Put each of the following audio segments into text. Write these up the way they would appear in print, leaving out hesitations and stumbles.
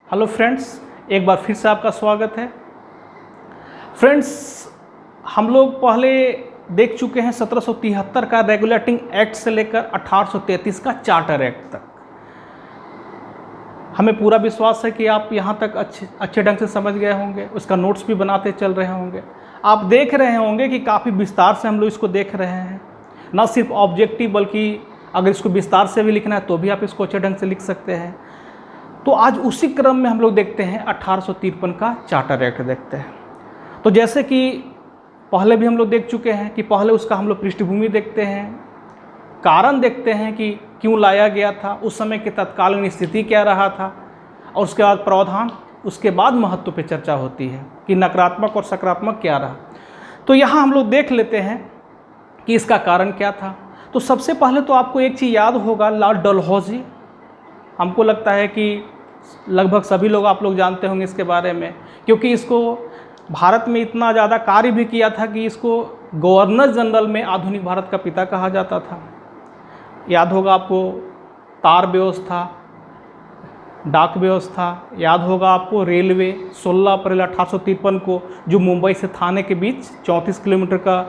Hello friends, एक बार फिर से आपका स्वागत है। फ्रेंड्स, हम लोग पहले देख चुके हैं 1773 का रेगुलेटिंग एक्ट से लेकर 1833 का चार्टर एक्ट तक। हमें पूरा विश्वास है कि आप यहाँ तक अच्छे ढंग से समझ गए होंगे, उसका नोट्स भी बनाते चल रहे होंगे। आप देख रहे होंगे कि काफ़ी विस्तार से हम लोग इसको देख रहे हैं, न सिर्फ ऑब्जेक्टिव बल्कि अगर इसको विस्तार से भी लिखना है तो भी आप इसको अच्छे ढंग से लिख सकते हैं। तो आज उसी क्रम में हम लोग देखते हैं 1853 का चार्टर एक्ट देखते हैं। तो जैसे कि पहले भी हम लोग देख चुके हैं कि पहले उसका हम लोग पृष्ठभूमि देखते हैं, कारण देखते हैं कि क्यों लाया गया था, उस समय की तत्कालीन स्थिति क्या रहा था, और उसके बाद प्रावधान, उसके बाद महत्व पे चर्चा होती है कि नकारात्मक और सकारात्मक क्या रहा। तो यहाँ हम लोग देख लेते हैं कि इसका कारण क्या था। तो सबसे पहले तो आपको एक चीज़ याद होगा, लॉर्ड डलहौजी। हमको लगता है कि लगभग सभी लोग आप लोग जानते होंगे इसके बारे में, क्योंकि इसको भारत में इतना ज़्यादा कार्य भी किया था कि इसको गवर्नर जनरल में आधुनिक भारत का पिता कहा जाता था। याद होगा आपको तार व्यवस्था, डाक व्यवस्था, याद होगा आपको रेलवे। 16 अप्रैल 1853 को जो मुंबई से थाने के बीच 34 किलोमीटर का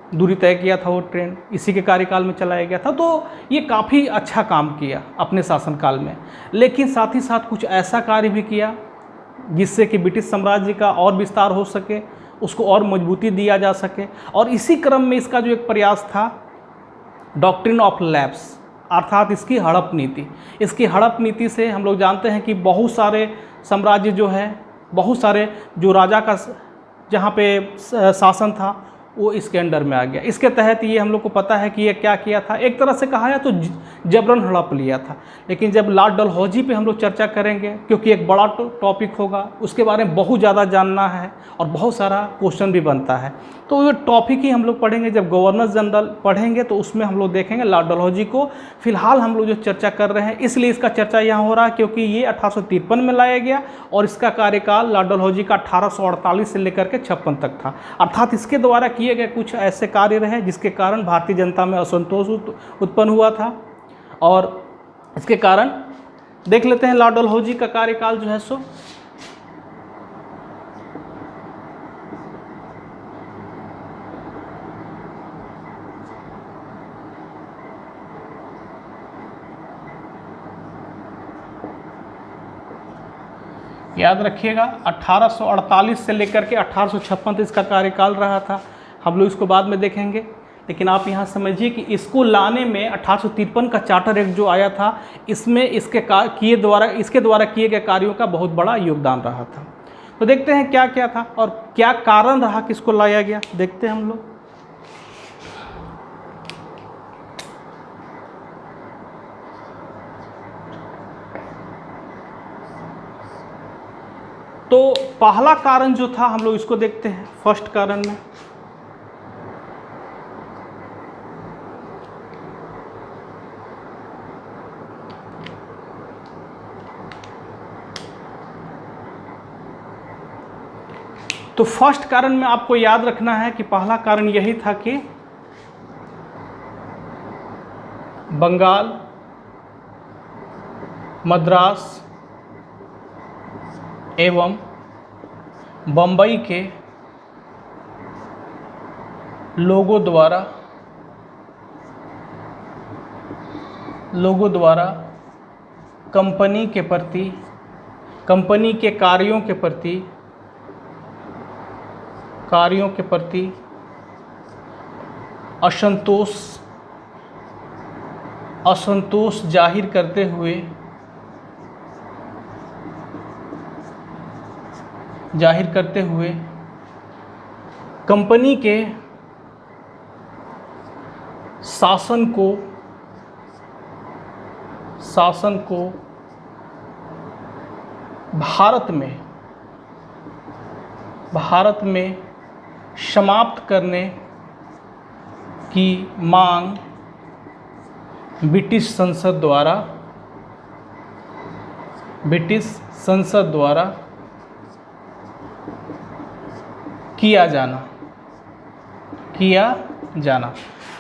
दूरी तय किया था, वो ट्रेन इसी के कार्यकाल में चलाया गया था। तो ये काफ़ी अच्छा काम किया अपने शासनकाल में, लेकिन साथ ही साथ कुछ ऐसा कार्य भी किया जिससे कि ब्रिटिश साम्राज्य का और विस्तार हो सके, उसको और मजबूती दिया जा सके। और इसी क्रम में इसका जो एक प्रयास था, डॉक्ट्रिन ऑफ लैप्स, अर्थात इसकी हड़प नीति। इसकी हड़प नीति से हम लोग जानते हैं कि बहुत सारे साम्राज्य जो है, बहुत सारे जो राजा का जहाँ पे शासन था वो इसके अंडर में आ गया। इसके तहत ये हम लोग को पता है कि ये क्या किया था, एक तरह से कहा जाए तो जबरन हड़प लिया था। लेकिन जब लॉर्ड डलहौजी पे हम लोग चर्चा करेंगे, क्योंकि एक बड़ा टॉपिक होगा, उसके बारे में बहुत ज़्यादा जानना है और बहुत सारा क्वेश्चन भी बनता है, तो ये टॉपिक ही हम लोग पढ़ेंगे। जब गवर्नर जनरल पढ़ेंगे तो उसमें हम लोग देखेंगे लॉर्ड डलहौजी को। फिलहाल हम लोग जो चर्चा कर रहे हैं, इसलिए इसका चर्चा यहाँ हो रहा है क्योंकि ये 1853 में लाया गया और इसका कार्यकाल लॉर्ड डलहौजी का 1848 से लेकर के 56 तक था। अर्थात इसके द्वारा किए गए कुछ ऐसे कार्य रहे जिसके कारण भारतीय जनता में असंतोष उत्पन्न हुआ था। और इसके कारण देख लेते हैं लॉर्ड डलहौजी का कार्यकाल जो है सो याद रखिएगा 1848 से लेकर के 1856 इसका कार्यकाल रहा था। हम लोग इसको बाद में देखेंगे, लेकिन आप यहाँ समझिए कि इसको लाने में 1853 का चार्टर एक्ट जो आया था, इसमें इसके द्वारा किए गए कार्यों का बहुत बड़ा योगदान रहा था। तो देखते हैं क्या क्या था और क्या कारण रहा कि इसको लाया गया, देखते हैं हम लोग। तो पहला कारण जो था, हम लोग इसको देखते हैं फर्स्ट कारण में। तो फर्स्ट कारण में आपको याद रखना है कि पहला कारण यही था कि बंगाल, मद्रास एवं बम्बई के लोगों द्वारा कंपनी के प्रति, कंपनी के कार्यों के प्रति असंतोष जाहिर करते हुए कंपनी के शासन को भारत में समाप्त करने की मांग ब्रिटिश संसद द्वारा किया जाना।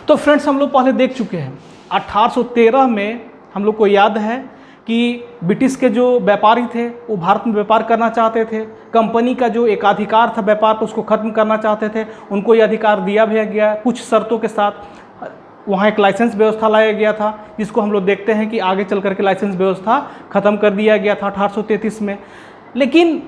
तो फ्रेंड्स, हम लोग पहले देख चुके हैं 1813 में हम लोग को याद है कि ब्रिटिश के जो व्यापारी थे वो भारत में व्यापार करना चाहते थे, कंपनी का जो एकाधिकार था व्यापार पर उसको ख़त्म करना चाहते थे, उनको ये अधिकार दिया भी गया कुछ शर्तों के साथ। वहाँ एक लाइसेंस व्यवस्था लाया गया था जिसको हम लोग देखते हैं कि आगे चल करके लाइसेंस व्यवस्था ख़त्म कर दिया गया था 1833 में। लेकिन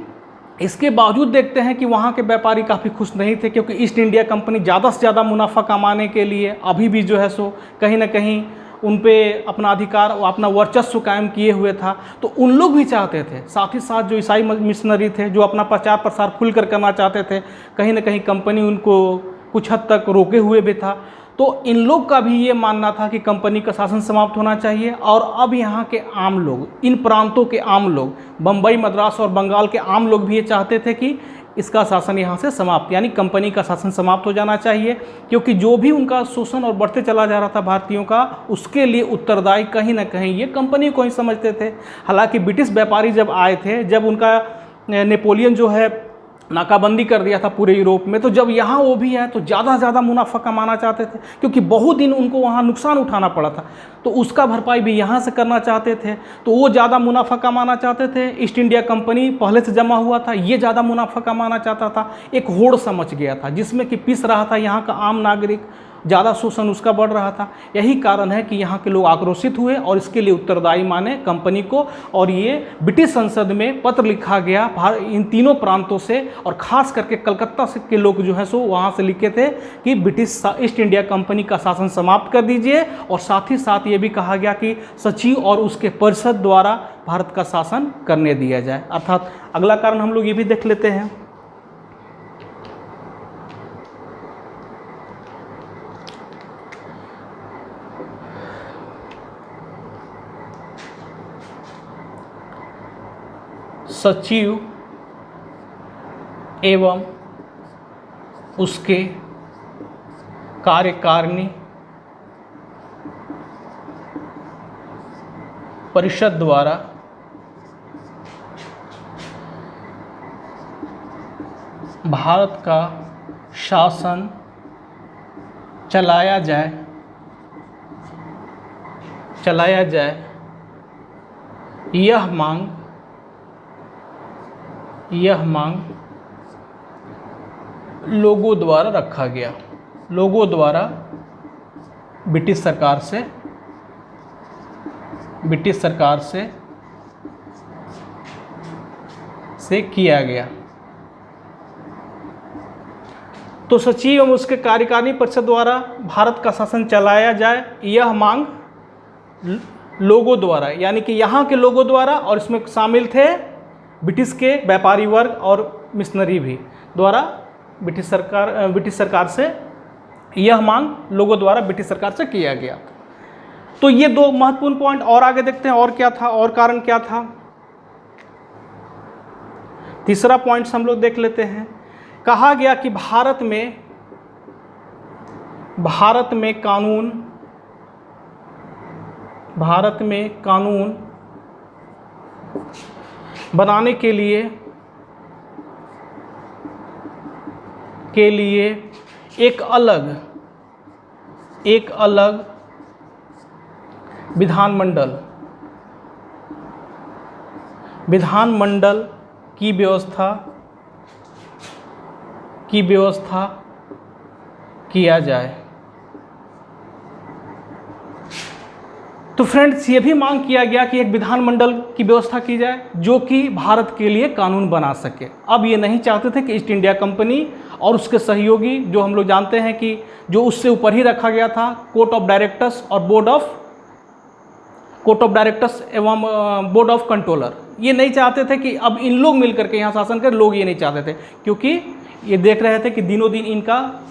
इसके बावजूद देखते हैं कि वहाँ के व्यापारी काफ़ी खुश नहीं थे, क्योंकि ईस्ट इंडिया कंपनी ज़्यादा से ज़्यादा मुनाफा कमाने के लिए अभी भी जो है सो कहीं ना कहीं उन पे अपना अधिकार और अपना वर्चस्व कायम किए हुए था। तो उन लोग भी चाहते थे, साथ ही साथ जो ईसाई मिशनरी थे जो अपना प्रचार प्रसार खुलकर करना चाहते थे, कहीं ना कहीं कंपनी उनको कुछ हद तक रोके हुए भी था। तो इन लोग का भी ये मानना था कि कंपनी का शासन समाप्त होना चाहिए और अब यहाँ के आम लोग, इन प्रांतों के आम लोग, बम्बई, मद्रास और बंगाल के आम लोग भी ये चाहते थे कि इसका शासन यहाँ से समाप्त, यानी कंपनी का शासन समाप्त हो जाना चाहिए, क्योंकि जो भी उनका शोषण और बढ़ते चला जा रहा था भारतीयों का, उसके लिए उत्तरदायी कहीं ना कहीं ये कंपनी को ही समझते थे। हालांकि ब्रिटिश व्यापारी जब आए थे, जब उनका नेपोलियन जो है नाकाबंदी कर दिया था पूरे यूरोप में, तो जब यहाँ वो भी है तो ज़्यादा से ज़्यादा मुनाफा कमाना चाहते थे, क्योंकि बहुत दिन उनको वहाँ नुकसान उठाना पड़ा था, तो उसका भरपाई भी यहाँ से करना चाहते थे। तो वो ज़्यादा मुनाफा कमाना चाहते थे। ईस्ट इंडिया कंपनी पहले से जमा हुआ था, ये ज़्यादा मुनाफा कमाना चाहता था। एक होड़ समझ गया था जिसमें कि पिस रहा था यहाँ का आम नागरिक, ज़्यादा शोषण उसका बढ़ रहा था। यही कारण है कि यहाँ के लोग आक्रोशित हुए और इसके लिए उत्तरदायी माने कंपनी को, और ये ब्रिटिश संसद में पत्र लिखा गया इन तीनों प्रांतों से, और ख़ास करके कलकत्ता से के लोग जो है सो वहाँ से लिखे थे कि ब्रिटिश ईस्ट इंडिया कंपनी का शासन समाप्त कर दीजिए, और साथ ही साथ ये भी कहा गया कि सचिव और उसके परिषद द्वारा भारत का शासन करने दिया जाए। अर्थात अगला कारण हम लोग ये भी देख लेते हैं। सचिव एवं उसके कार्यकारिणी परिषद द्वारा भारत का शासन चलाया जाए यह मांग लोगों द्वारा रखा गया। लोगों द्वारा ब्रिटिश सरकार से किया गया। तो सचिव एवं उसके कार्यकारिणी परिषद द्वारा भारत का शासन चलाया जाए, यह मांग लोगों द्वारा, यानी कि यहाँ के लोगों द्वारा, और इसमें शामिल थे ब्रिटिश के व्यापारी वर्ग और मिशनरी भी द्वारा ब्रिटिश सरकार से, यह मांग लोगों द्वारा ब्रिटिश सरकार से किया गया। तो ये दो महत्वपूर्ण पॉइंट, और आगे देखते हैं और क्या था, और कारण क्या था। तीसरा पॉइंट हम लोग देख लेते हैं। कहा गया कि भारत में कानून बनाने के लिए एक अलग विधानमंडल की व्यवस्था किया जाए। तो फ्रेंड्स, ये भी मांग किया गया कि एक विधानमंडल की व्यवस्था की जाए जो कि भारत के लिए कानून बना सके। अब ये नहीं चाहते थे कि ईस्ट इंडिया कंपनी और उसके सहयोगी, जो हम लोग जानते हैं कि जो उससे ऊपर ही रखा गया था, कोर्ट ऑफ डायरेक्टर्स और बोर्ड ऑफ कंट्रोलर, ये नहीं चाहते थे कि अब इन लोग मिलकर के यहाँ शासन करें। लोग ये नहीं चाहते थे, क्योंकि ये देख रहे थे कि दिनों दिन इनका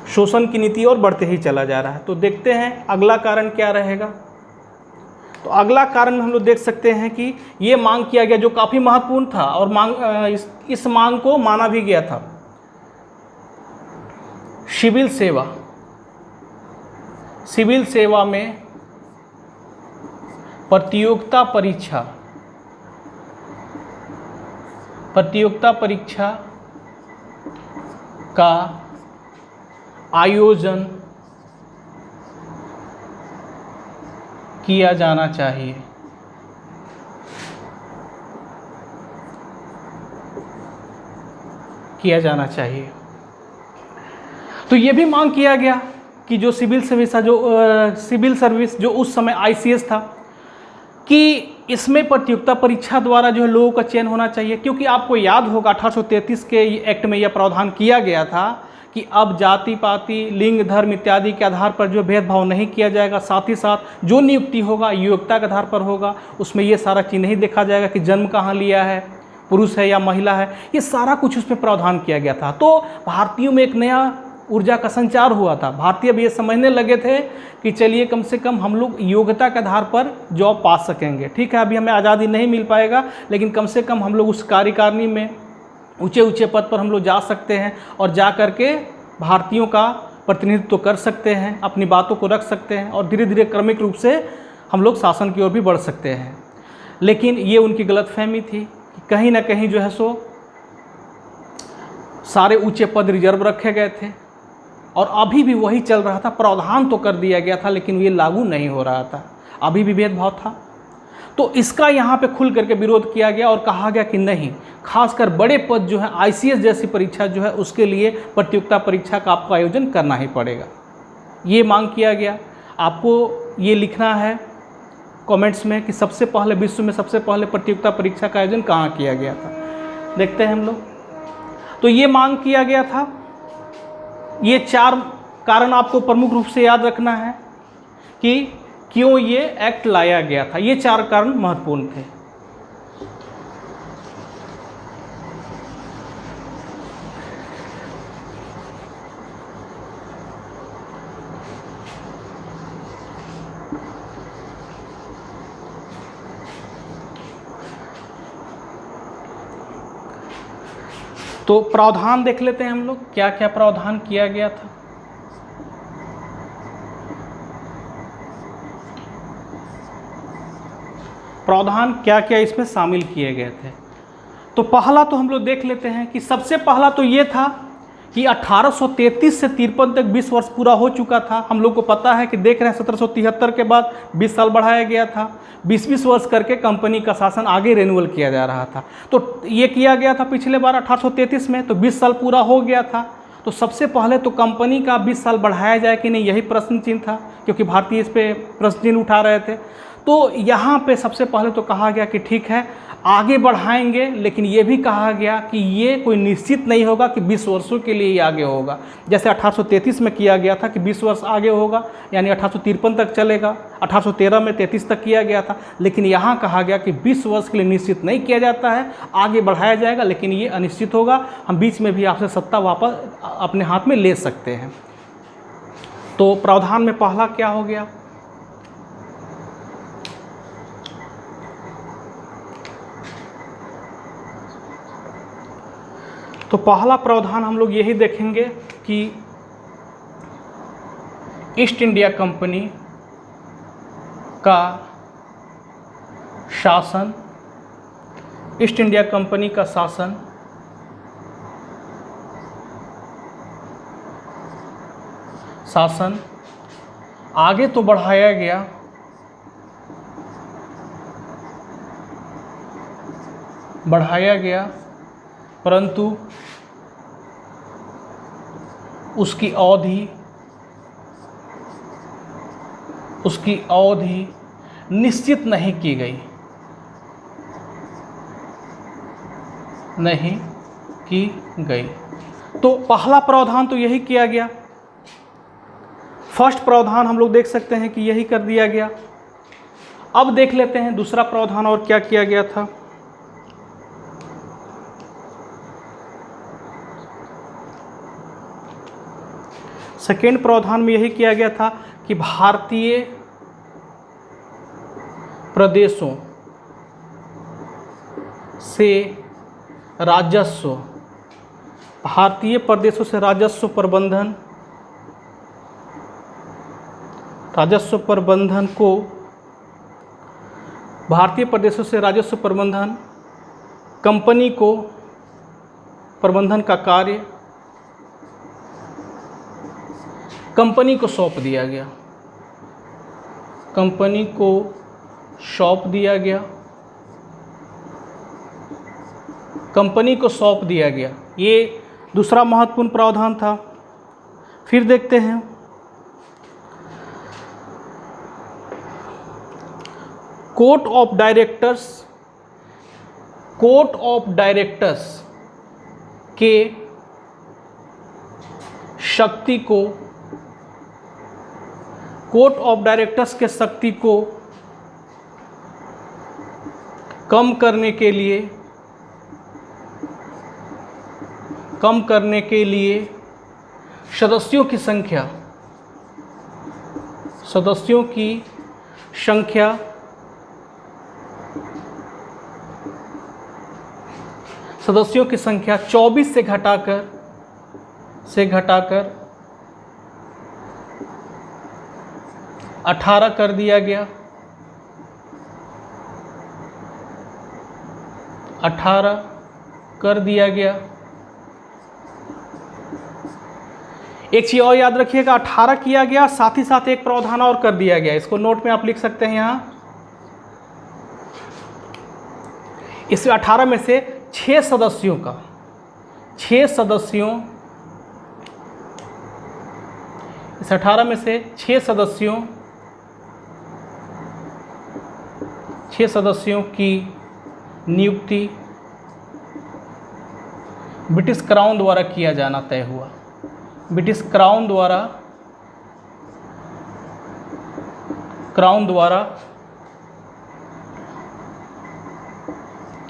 शोषण की नीति और बढ़ते ही चला जा रहा है। तो देखते हैं अगला कारण क्या रहेगा। तो अगला कारण हम लोग देख सकते हैं कि ये मांग किया गया जो काफ़ी महत्वपूर्ण था, और इस मांग को माना भी गया था। सिविल सेवा में प्रतियोगिता परीक्षा का आयोजन किया जाना चाहिए। किया जाना चाहिए। तो ये भी मांग किया गया कि जो सिविल सर्विस जो उस समय आईसीएस था, कि इसमें प्रतियोगिता परीक्षा द्वारा जो है लोगों का चयन होना चाहिए, क्योंकि आपको याद होगा 1833 के एक्ट में यह प्रावधान किया गया था कि अब जाति पाति लिंग धर्म इत्यादि के आधार पर जो भेदभाव नहीं किया जाएगा, साथ ही साथ जो नियुक्ति होगा योग्यता के आधार पर होगा, उसमें ये सारा चीज़ नहीं देखा जाएगा कि जन्म कहाँ लिया है, पुरुष है या महिला है, ये सारा कुछ उस पर प्रावधान किया गया था। तो भारतीयों में एक नया ऊर्जा का संचार हुआ था। भारतीय भी ये समझने लगे थे कि चलिए कम से कम हम लोग योग्यता के आधार पर जॉब पा सकेंगे। ठीक है, अभी हमें आज़ादी नहीं मिल पाएगा, लेकिन कम से कम हम लोग उस कार्यकारिणी में ऊंचे ऊंचे पद पर हम लोग जा सकते हैं और जा कर के भारतीयों का प्रतिनिधित्व कर सकते हैं, अपनी बातों को रख सकते हैं और धीरे धीरे क्रमिक रूप से हम लोग शासन की ओर भी बढ़ सकते हैं। लेकिन ये उनकी गलतफहमी थी कि कहीं ना कहीं जो है सो सारे ऊंचे पद रिजर्व रखे गए थे और अभी भी वही चल रहा था। प्रावधान तो कर दिया गया था लेकिन ये लागू नहीं हो रहा था, अभी भी भेदभाव था। तो इसका यहाँ पे खुल करके विरोध किया गया और कहा गया कि नहीं, खासकर बड़े पद जो है आईसीएस जैसी परीक्षा जो है उसके लिए प्रतियोगिता परीक्षा का आपको आयोजन करना ही पड़ेगा। ये मांग किया गया। आपको ये लिखना है कमेंट्स में कि सबसे पहले विश्व में सबसे पहले प्रतियोगिता परीक्षा का आयोजन कहाँ किया गया था। देखते हैं हम लोग। तो ये मांग किया गया था। ये 4 कारण आपको प्रमुख रूप से याद रखना है कि क्यों ये एक्ट लाया गया था। ये 4 कारण महत्वपूर्ण थे। तो प्रावधान देख लेते हैं हम लोग, क्या क्या प्रावधान किया गया था। प्रावधान क्या क्या इसमें शामिल किए गए थे। तो पहला तो हम लोग देख लेते हैं कि सबसे पहला तो ये था कि 1833 से 53 तक 20 वर्ष पूरा हो चुका था। हम लोग को पता है कि देख रहे हैं 1773 के बाद 20 साल बढ़ाया गया था। 20-20 वर्ष करके कंपनी का शासन आगे रिन्यूअल किया जा रहा था। तो ये किया गया था पिछले बार 1833 में, तो 20 साल पूरा हो गया था। तो सबसे पहले तो कंपनी का 20 साल बढ़ाया जाए कि नहीं, यही प्रश्न चिन्ह था, क्योंकि भारतीय इस पर प्रश्न चिन्ह उठा रहे थे। तो यहाँ पे सबसे पहले तो कहा गया कि ठीक है आगे बढ़ाएंगे, लेकिन ये भी कहा गया कि ये कोई निश्चित नहीं होगा कि 20 वर्षों के लिए ही आगे होगा। जैसे 1833 में किया गया था कि 20 वर्ष आगे होगा, यानी 1853 तक चलेगा। 1813 में 33 तक किया गया था, लेकिन यहाँ कहा गया कि 20 वर्ष के लिए निश्चित नहीं किया जाता है, आगे बढ़ाया जाएगा, लेकिन ये अनिश्चित होगा। हम बीच में भी आपसे सत्ता वापस अपने हाथ में ले सकते हैं। तो प्रावधान में पहला क्या हो गया, तो पहला प्रावधान हम लोग यही देखेंगे कि ईस्ट इंडिया कंपनी का शासन, ईस्ट इंडिया कंपनी का शासन आगे तो बढ़ाया गया, परंतु उसकी अवधि निश्चित नहीं की गई। तो पहला प्रावधान तो यही किया गया। फर्स्ट प्रावधान हम लोग देख सकते हैं कि यही कर दिया गया। अब देख लेते हैं दूसरा प्रावधान और क्या किया गया था। सेकेंड प्रावधान में यही किया गया था कि भारतीय प्रदेशों से राजस्व प्रबंधन कंपनी को प्रबंधन का कार्य कंपनी को सौंप दिया गया। कंपनी को सौंप दिया गया, कंपनी को सौंप दिया गया। ये दूसरा महत्वपूर्ण प्रावधान था। फिर देखते हैं कोर्ट ऑफ डायरेक्टर्स के शक्ति को, कोर्ट ऑफ डायरेक्टर्स के शक्ति को कम करने के लिए सदस्यों की संख्या 24 से घटाकर 18 कर दिया गया। 18 कर दिया गया। एक चीज़ और याद रखिएगा, 18 किया गया, साथ ही साथ एक प्रावधान और कर दिया गया। इसको नोट में आप लिख सकते हैं यहाँ। इस 18 में से 6 सदस्यों का, 6 सदस्यों, इस 18 में से 6 सदस्यों की नियुक्ति ब्रिटिश क्राउन द्वारा किया जाना तय हुआ। ब्रिटिश क्राउन द्वारा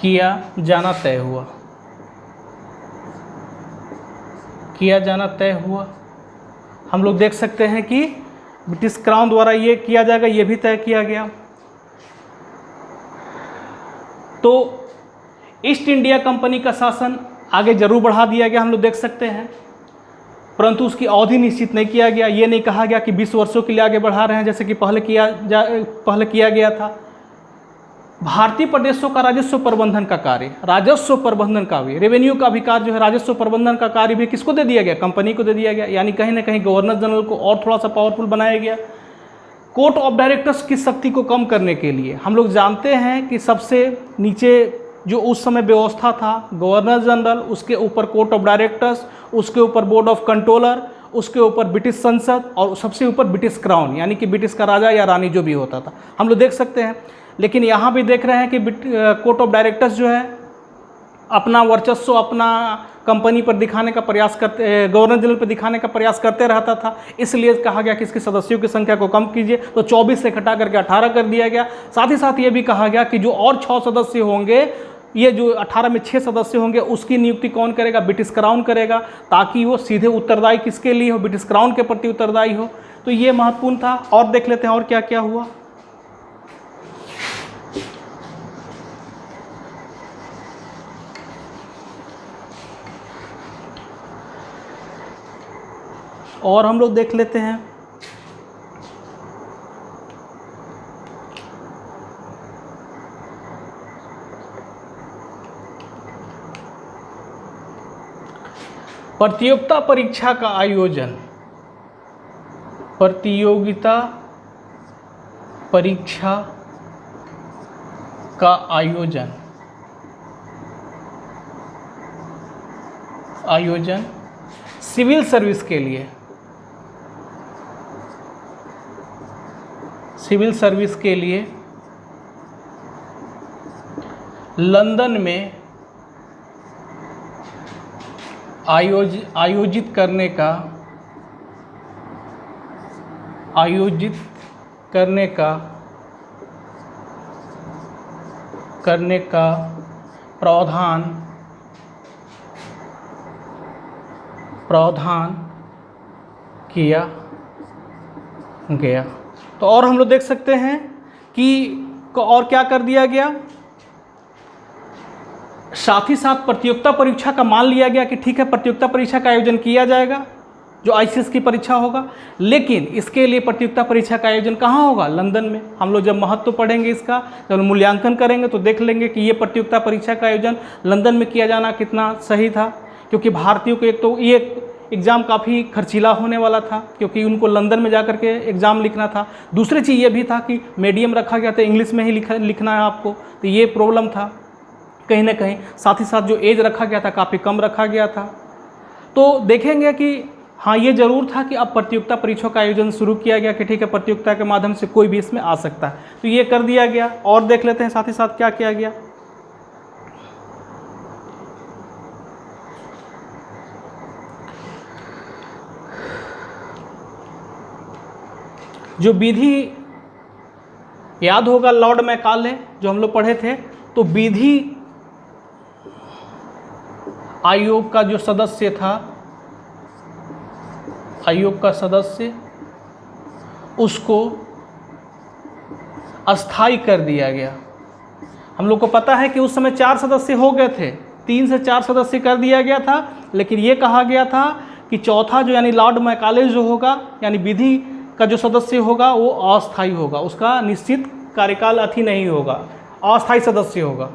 किया जाना तय हुआ। हम लोग देख सकते हैं कि ब्रिटिश क्राउन द्वारा ये किया जाएगा, ये भी तय किया गया। तो ईस्ट इंडिया कंपनी का शासन आगे जरूर बढ़ा दिया गया, हम लोग देख सकते हैं, परंतु उसकी अवधि निश्चित नहीं किया गया। ये नहीं कहा गया कि 20 वर्षों के लिए आगे बढ़ा रहे हैं जैसे कि पहले किया गया था। भारतीय प्रदेशों का राजस्व प्रबंधन का कार्य, रेवेन्यू का अधिकार जो है, राजस्व प्रबंधन का कार्य भी किसको दे दिया गया? कंपनी को दे दिया गया। यानी कहीं ना कहीं गवर्नर जनरल को और थोड़ा सा पावरफुल बनाया गया। कोर्ट ऑफ डायरेक्टर्स की शक्ति को कम करने के लिए हम लोग जानते हैं कि सबसे नीचे जो उस समय व्यवस्था था, गवर्नर जनरल, उसके ऊपर कोर्ट ऑफ डायरेक्टर्स, उसके ऊपर बोर्ड ऑफ कंट्रोलर, उसके ऊपर ब्रिटिश संसद और सबसे ऊपर ब्रिटिश क्राउन, यानी कि ब्रिटिश का राजा या रानी जो भी होता था, हम लोग देख सकते हैं। लेकिन यहाँ भी देख रहे हैं कि कोर्ट ऑफ डायरेक्टर्स जो है अपना वर्चस्व अपना कंपनी पर दिखाने का प्रयास करते, गवर्नर जनरल पर दिखाने का प्रयास करते रहता था। इसलिए कहा गया कि इसके सदस्यों की संख्या को कम कीजिए, तो 24 से घटा करके 18 कर दिया गया। साथ ही साथ ये भी कहा गया कि जो और 6 सदस्य होंगे, ये जो 18 में 6 सदस्य होंगे, उसकी नियुक्ति कौन करेगा? ब्रिटिश क्राउन करेगा, ताकि वो सीधे उत्तरदायी किसके लिए हो? ब्रिटिश क्राउन के प्रति उत्तरदायी हो। तो ये महत्वपूर्ण था। और देख लेते हैं और क्या क्या हुआ। और हम लोग देख लेते हैं प्रतियोगिता परीक्षा का आयोजन। प्रतियोगिता परीक्षा का आयोजन सिविल सर्विस के लिए, लंदन में आयोजित करने का प्रावधान किया गया। तो और हम लोग देख सकते हैं कि और क्या कर दिया गया। साथ ही साथ प्रतियोगिता परीक्षा का मान लिया गया कि ठीक है, प्रतियोगिता परीक्षा का आयोजन किया जाएगा, जो आईसीएस की परीक्षा होगा। लेकिन इसके लिए प्रतियोगिता परीक्षा का आयोजन कहाँ होगा? लंदन में। हम लोग जब महत्व पढ़ेंगे इसका, जब मूल्यांकन करेंगे तो देख लेंगे कि ये प्रतियोगिता परीक्षा का आयोजन लंदन में किया जाना कितना सही था। क्योंकि भारतीयों को एक तो ये एग्ज़ाम काफ़ी खर्चीला होने वाला था, क्योंकि उनको लंदन में जा कर के एग्ज़ाम लिखना था। दूसरी चीज़ ये भी था कि मीडियम रखा गया था, इंग्लिश में ही लिखना है आपको, तो ये प्रॉब्लम था कहीं ना कहीं। साथ ही साथ जो एज रखा गया था काफ़ी कम रखा गया था। तो देखेंगे कि हाँ, ये ज़रूर था कि अब प्रतियोगिता परीक्षाओं का आयोजन शुरू किया गया कि ठीक है, प्रतियोगिता के माध्यम से कोई भी इसमें आ सकता है, तो ये कर दिया गया। और देख लेते हैं साथ ही साथ क्या किया गया। जो विधि याद होगा लॉर्ड मैकाले जो हम लोग पढ़े थे, तो विधि आयोग का जो सदस्य था, आयोग का सदस्य, उसको अस्थाई कर दिया गया। हम लोग को पता है कि उस समय 4 सदस्य हो गए थे, 3 से 4 सदस्य कर दिया गया था, लेकिन ये कहा गया था कि चौथा जो यानी लॉर्ड मैकाले जो होगा, यानी विधि का जो सदस्य होगा वो अस्थाई होगा, उसका निश्चित कार्यकाल अथी नहीं होगा, अस्थाई सदस्य होगा।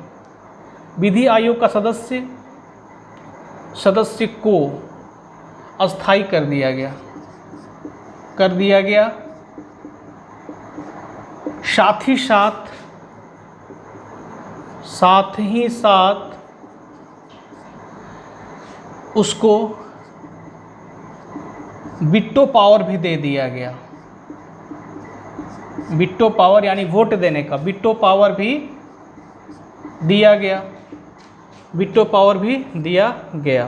विधि आयोग का सदस्य को अस्थाई कर दिया गया। साथ ही साथ उसको वीटो पावर भी दे दिया गया। वीटो पावर यानी वोट देने का वीटो पावर भी दिया गया। वीटो पावर भी दिया गया।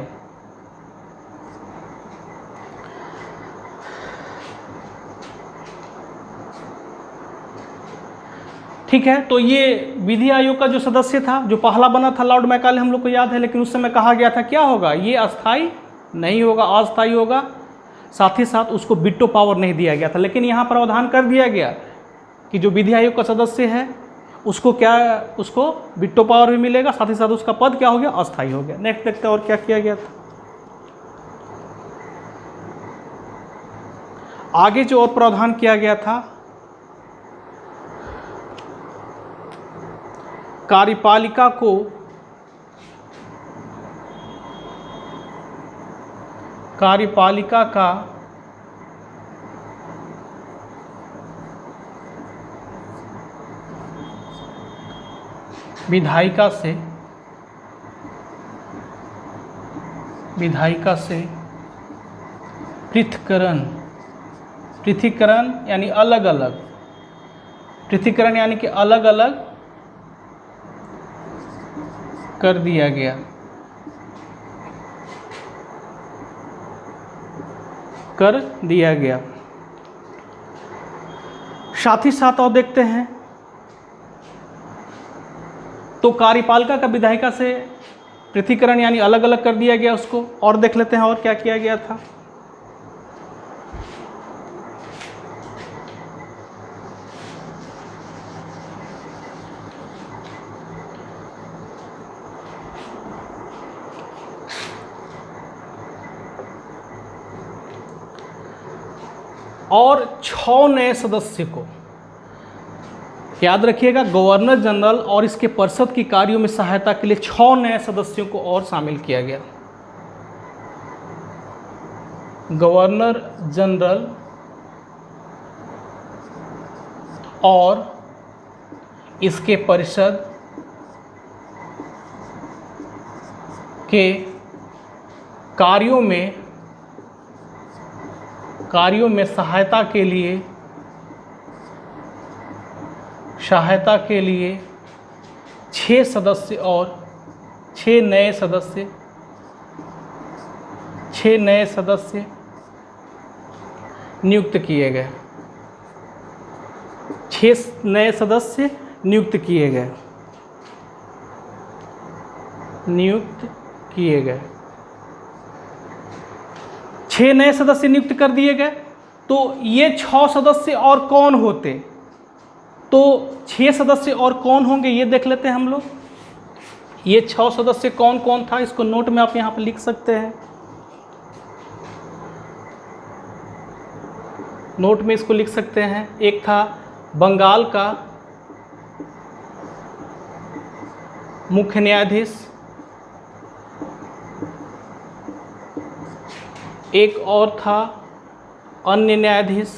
ठीक है, तो ये विधि आयोग का जो सदस्य था, जो पहला बना था लॉर्ड मैकाले, हम लोग को याद है, लेकिन उस समय कहा गया था क्या होगा, ये अस्थाई नहीं होगा, अस्थाई होगा। साथ ही साथ उसको वीटो पावर नहीं दिया गया था, लेकिन यहाँ प्रावधान कर दिया गया कि जो विधि आयोग का सदस्य है उसको वीटो पावर भी मिलेगा, साथ ही साथ उसका पद क्या हो गया, अस्थाई हो गया। नेक्स्ट देखते हैं और क्या किया गया था। आगे जो और प्रावधान किया गया था, कार्यपालिका का विधायिका से पृथक्करण यानी अलग अलग, पृथक्करण यानी कि अलग अलग कर दिया गया। साथ ही साथ और देखते हैं, तो कार्यपालिका का विधायिका से पृथक्करण यानी अलग अलग कर दिया गया उसको। और देख लेते हैं और क्या किया गया था। और 6 नए सदस्य को, याद रखिएगा, गवर्नर जनरल और इसके परिषद की कार्यों में सहायता के लिए 6 नए सदस्यों को और शामिल किया गया। गवर्नर जनरल और इसके परिषद के कार्यों में सहायता के लिए 6 सदस्य और 6 नए सदस्य नियुक्त किए गए। 6 नए सदस्य नियुक्त किए गए। 6 नए सदस्य नियुक्त कर दिए गए। तो ये 6 सदस्य और कौन होते, तो 6 सदस्य और कौन होंगे ये देख लेते हैं हम लोग। ये 6 सदस्य कौन कौन था, इसको नोट में आप यहाँ पर लिख सकते हैं। नोट में इसको लिख सकते हैं। एक था बंगाल का मुख्य न्यायाधीश, एक और था अन्य न्यायाधीश,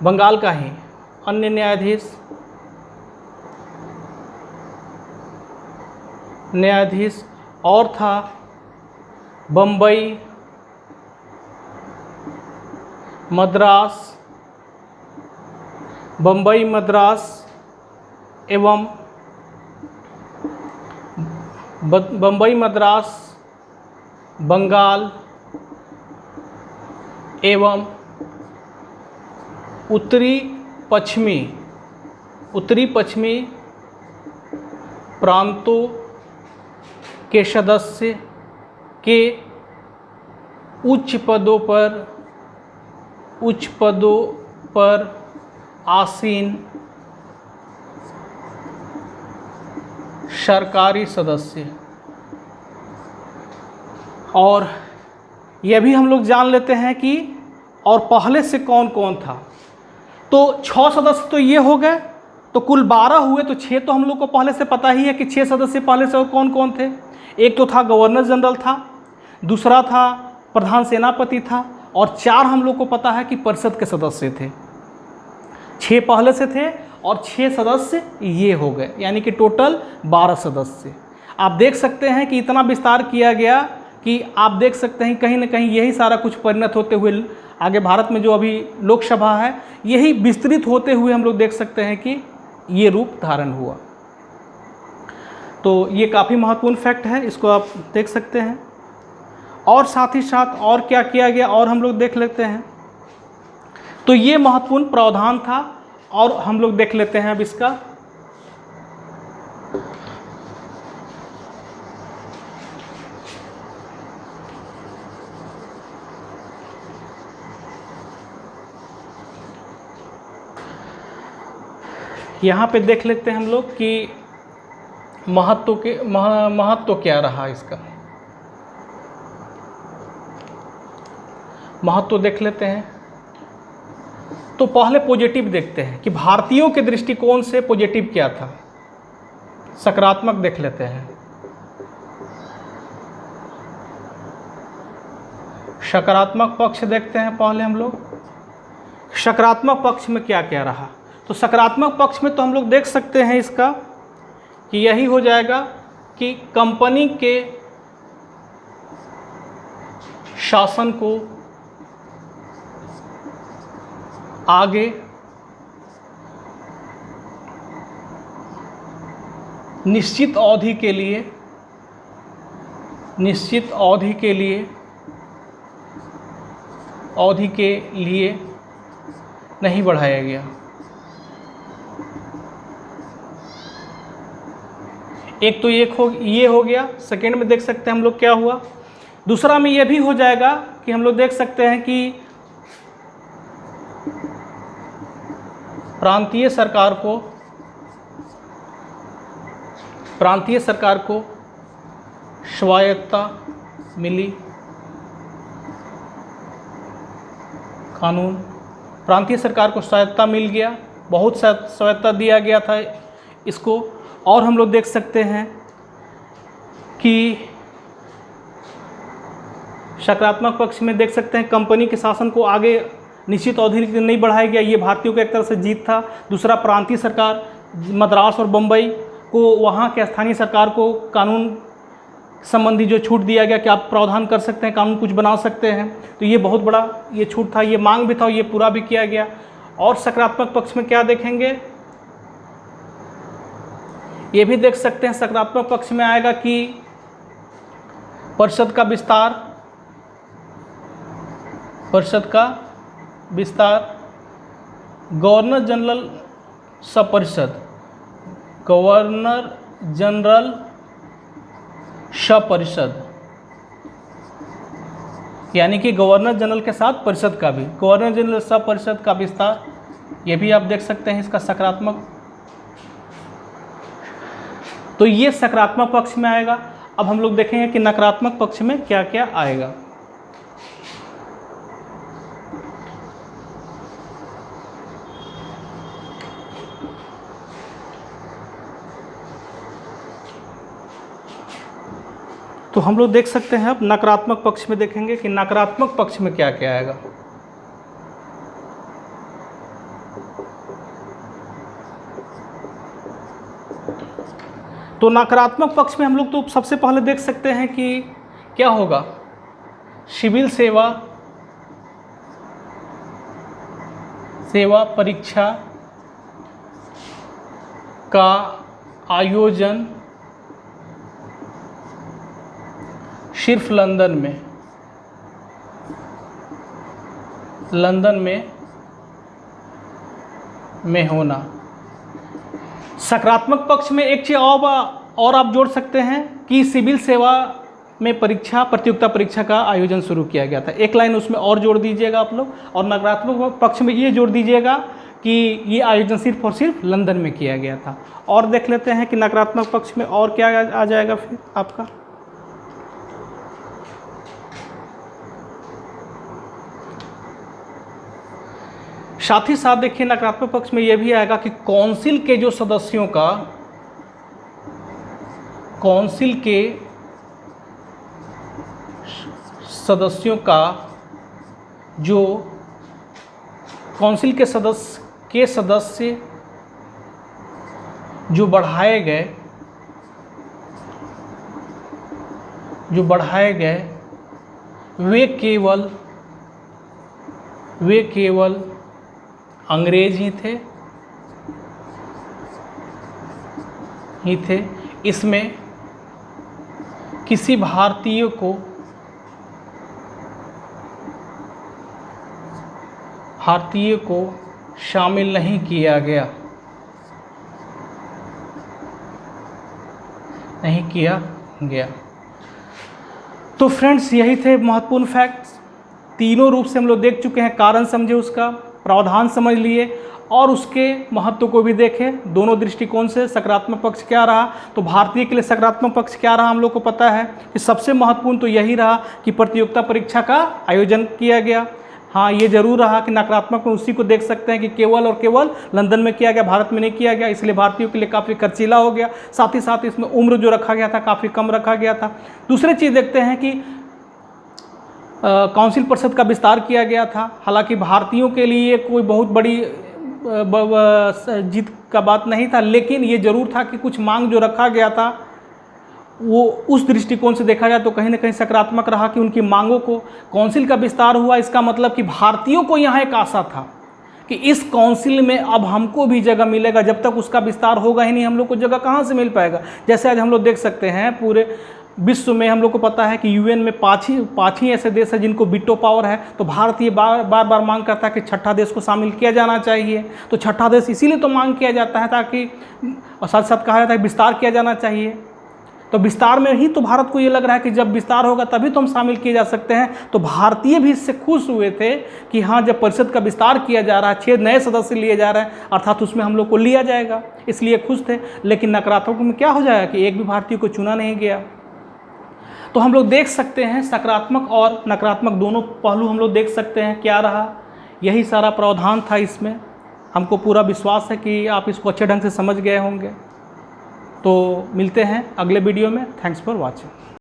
बंगाल का ही अन्य न्यायाधीश और था बम्बई, मद्रास एवं बम्बई, मद्रास, बंगाल एवं उत्तरी पश्चिमी प्रांतों के सदस्य के उच्च पदों पर आसीन सरकारी सदस्य। और यह भी हम लोग जान लेते हैं कि और पहले से कौन कौन था। तो 6 सदस्य तो ये हो गए, तो कुल 12 हुए, तो 6 तो हम लोग को पहले से पता ही है कि 6 सदस्य पहले से और कौन कौन थे। एक तो था गवर्नर जनरल था, दूसरा था प्रधान सेनापति था, और 4 हम लोग को पता है कि परिषद के सदस्य थे। 6 पहले से थे और 6 सदस्य ये हो गए, यानी कि टोटल 12 सदस्य। आप देख सकते हैं कि इतना विस्तार किया गया कि आप देख सकते हैं कहीं ना कहीं यही सारा कुछ परिणत होते हुए आगे भारत में जो अभी लोकसभा है, यही विस्तृत होते हुए हम लोग देख सकते हैं कि ये रूप धारण हुआ। तो ये काफ़ी महत्वपूर्ण फैक्ट है, इसको आप देख सकते हैं। और साथ ही साथ और क्या किया गया और हम लोग देख लेते हैं। तो ये महत्वपूर्ण प्रावधान था, और हम लोग देख लेते हैं अब इसका। यहाँ पे देख लेते हैं हम लोग कि महत्व क्या रहा इसका। महत्व देख लेते हैं। तो पहले पॉजिटिव देखते हैं कि भारतीयों के दृष्टिकोण से पॉजिटिव क्या था। सकारात्मक देख लेते हैं। सकारात्मक पक्ष देखते हैं पहले हम लोग। सकारात्मक पक्ष में क्या क्या रहा। तो सकारात्मक पक्ष में तो हम लोग देख सकते हैं इसका कि यही हो जाएगा कि कंपनी के शासन को आगे निश्चित अवधि के लिए नहीं बढ़ाया गया। एक तो ये हो गया। सेकेंड में देख सकते हैं हम लोग क्या हुआ। दूसरा में ये भी हो जाएगा कि हम लोग देख सकते हैं कि प्रांतीय सरकार को स्वायत्तता मिली। कानून प्रांतीय सरकार को स्वायत्तता मिल गया, बहुत स्वायत्तता दिया गया था इसको। और हम लोग देख सकते हैं कि सकारात्मक पक्ष में देख सकते हैं कंपनी के शासन को आगे निश्चित अवधि के लिए नहीं बढ़ाया गया। ये भारतीयों का एक तरह से जीत था। दूसरा, प्रांतीय सरकार मद्रास और बम्बई को, वहाँ के स्थानीय सरकार को कानून संबंधी जो छूट दिया गया कि आप प्रावधान कर सकते हैं, कानून कुछ बना सकते हैं। तो ये बहुत बड़ा ये छूट था, ये मांग भी था, ये पूरा भी किया गया। और सकारात्मक पक्ष में क्या देखेंगे, ये भी देख सकते हैं। सकारात्मक पक्ष में आएगा कि परिषद का विस्तार, गवर्नर जनरल सपरिषद, यानी कि गवर्नर जनरल के साथ परिषद का भी, गवर्नर जनरल सपरिषद का विस्तार, ये भी आप देख सकते हैं इसका सकारात्मक। तो ये सकारात्मक पक्ष में आएगा। अब हम लोग देखेंगे कि नकारात्मक पक्ष में क्या क्या आएगा। तो हम लोग देख सकते हैं अब नकारात्मक पक्ष में देखेंगे कि नकारात्मक पक्ष में क्या क्या आएगा। तो नकारात्मक पक्ष में हम लोग तो सबसे पहले देख सकते हैं कि क्या होगा, सिविल सेवा परीक्षा का आयोजन सिर्फ लंदन में होना। सकारात्मक पक्ष में एक चीज़ और आप जोड़ सकते हैं कि सिविल सेवा में प्रतियोगिता परीक्षा का आयोजन शुरू किया गया था। एक लाइन उसमें और जोड़ दीजिएगा आप लोग, और नकारात्मक पक्ष में ये जोड़ दीजिएगा कि ये आयोजन सिर्फ और सिर्फ लंदन में किया गया था। और देख लेते हैं कि नकारात्मक पक्ष में और क्या आ जाएगा फिर आपका। साथ ही साथ देखिए नकारात्मक पक्ष में यह भी आएगा कि काउंसिल के सदस्यों का जो काउंसिल के सदस्य जो बढ़ाए गए वे केवल अंग्रेज ही थे। इसमें किसी भारतीय को शामिल नहीं किया गया। तो फ्रेंड्स, यही थे महत्वपूर्ण फैक्ट्स। तीनों रूप से हम लोग देख चुके हैं। कारण समझे, उसका प्रावधान समझ लिए और उसके महत्व को भी देखें दोनों दृष्टिकोण से। सकारात्मक पक्ष क्या रहा, तो भारतीय के लिए सकारात्मक पक्ष क्या रहा हम लोग को पता है कि सबसे महत्वपूर्ण तो यही रहा कि प्रतियोगिता परीक्षा का आयोजन किया गया। हाँ, ये जरूर रहा कि नकारात्मक में उसी को देख सकते हैं कि केवल और केवल लंदन में किया गया, भारत में नहीं किया गया, इसलिए भारतीयों के लिए काफ़ी खर्चीला हो गया। साथ ही साथ इसमें उम्र जो रखा गया था काफ़ी कम रखा गया था। दूसरी चीज़ देखते हैं कि काउंसिल परिषद का विस्तार किया गया था। हालांकि भारतीयों के लिए कोई बहुत बड़ी जीत का बात नहीं था, लेकिन ये जरूर था कि कुछ मांग जो रखा गया था वो उस दृष्टिकोण से देखा जाए तो कहीं ना कहीं सकारात्मक रहा कि उनकी मांगों को काउंसिल का विस्तार हुआ। इसका मतलब कि भारतीयों को यहाँ एक आशा था कि इस काउंसिल में अब हमको भी जगह मिलेगा। जब तक उसका विस्तार होगा ही नहीं, हम लोग को जगह कहाँ से मिल पाएगा। जैसे आज हम लोग देख सकते हैं पूरे विश्व में हम लोग को पता है कि यूएन में पाँच ही ऐसे देश हैं जिनको वीटो पावर है। तो भारत ये बार बार मांग करता है कि छठा देश को शामिल किया जाना चाहिए। तो छठा देश इसीलिए तो मांग किया जाता है ताकि, और साथ साथ कहा जाता है विस्तार किया जाना चाहिए। तो विस्तार में ही तो भारत को ये लग रहा है कि जब विस्तार होगा तभी तो हम शामिल किए जा सकते हैं। तो भारतीय भी इससे खुश हुए थे कि हाँ, जब परिषद का विस्तार किया जा रहा है, 6 नए सदस्य लिए जा रहे हैं, अर्थात उसमें हम लोग को लिया जाएगा, इसलिए खुश थे। लेकिन नकारात्मक में क्या हो जाएगा कि एक भी भारतीय को चुना नहीं गया। तो हम लोग देख सकते हैं सकारात्मक और नकारात्मक दोनों पहलू हम लोग देख सकते हैं क्या रहा। यही सारा प्रावधान था इसमें। हमको पूरा विश्वास है कि आप इसको अच्छे ढंग से समझ गए होंगे। तो मिलते हैं अगले वीडियो में। Thanks for watching.